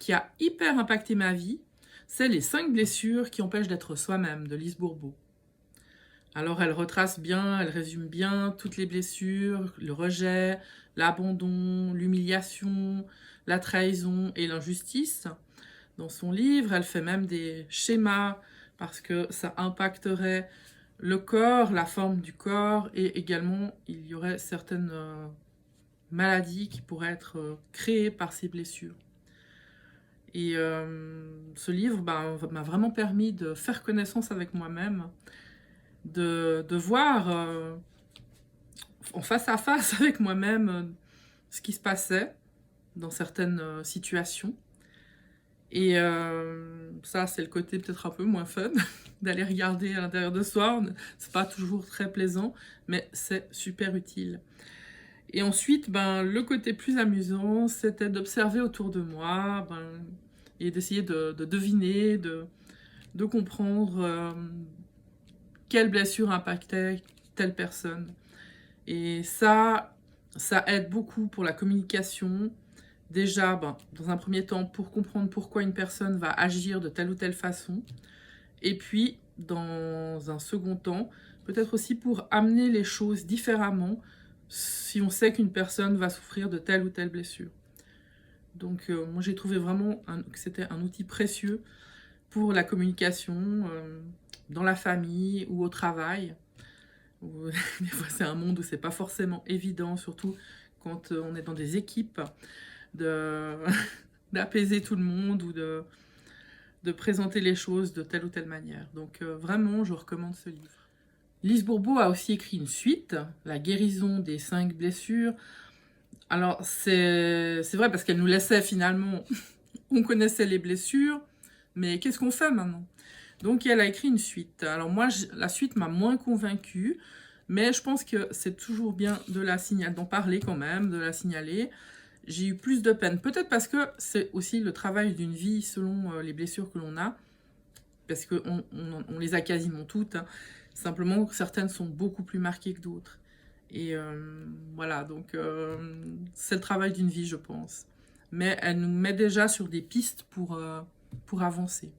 qui a hyper impacté ma vie, c'est Les 5 blessures qui empêchent d'être soi-même de Lise Bourbeau. Alors elle retrace bien, elle résume bien toutes les blessures, le rejet, l'abandon, l'humiliation, la trahison et l'injustice. Dans son livre, elle fait même des schémas parce que ça impacterait le corps, la forme du corps, et également il y aurait certaines maladies qui pourraient être créées par ces blessures. Et ce livre m'a vraiment permis de faire connaissance avec moi-même, de voir en face à face avec moi-même ce qui se passait dans certaines situations. Et ça, c'est le côté peut-être un peu moins fun, d'aller regarder à l'intérieur de soi. C'est pas toujours très plaisant, mais c'est super utile. Et ensuite, le côté plus amusant, c'était d'observer autour de moi et d'essayer de deviner, de comprendre quelle blessure impactait telle personne. Et ça aide beaucoup pour la communication. Déjà, dans un premier temps, pour comprendre pourquoi une personne va agir de telle ou telle façon. Et puis, dans un second temps, peut-être aussi pour amener les choses différemment si on sait qu'une personne va souffrir de telle ou telle blessure. Donc, moi, j'ai trouvé vraiment que c'était un outil précieux pour la communication dans la famille ou au travail. Des fois, c'est un monde où c'est pas forcément évident, surtout quand on est dans des équipes, d'apaiser tout le monde ou de présenter les choses de telle ou telle manière. Donc vraiment, je recommande ce livre. Lise Bourbeau a aussi écrit une suite, La guérison des 5 blessures. Alors, c'est vrai parce qu'elle nous laissait finalement... on connaissait les blessures, mais qu'est-ce qu'on fait maintenant? Donc, elle a écrit une suite. Alors moi, la suite m'a moins convaincue, mais je pense que c'est toujours bien d'en parler quand même, de la signaler. J'ai eu plus de peine. Peut-être parce que c'est aussi le travail d'une vie selon les blessures que l'on a, parce qu'on les a quasiment toutes. Hein. Simplement, certaines sont beaucoup plus marquées que d'autres. Et voilà, donc c'est le travail d'une vie, je pense. Mais elle nous met déjà sur des pistes pour avancer.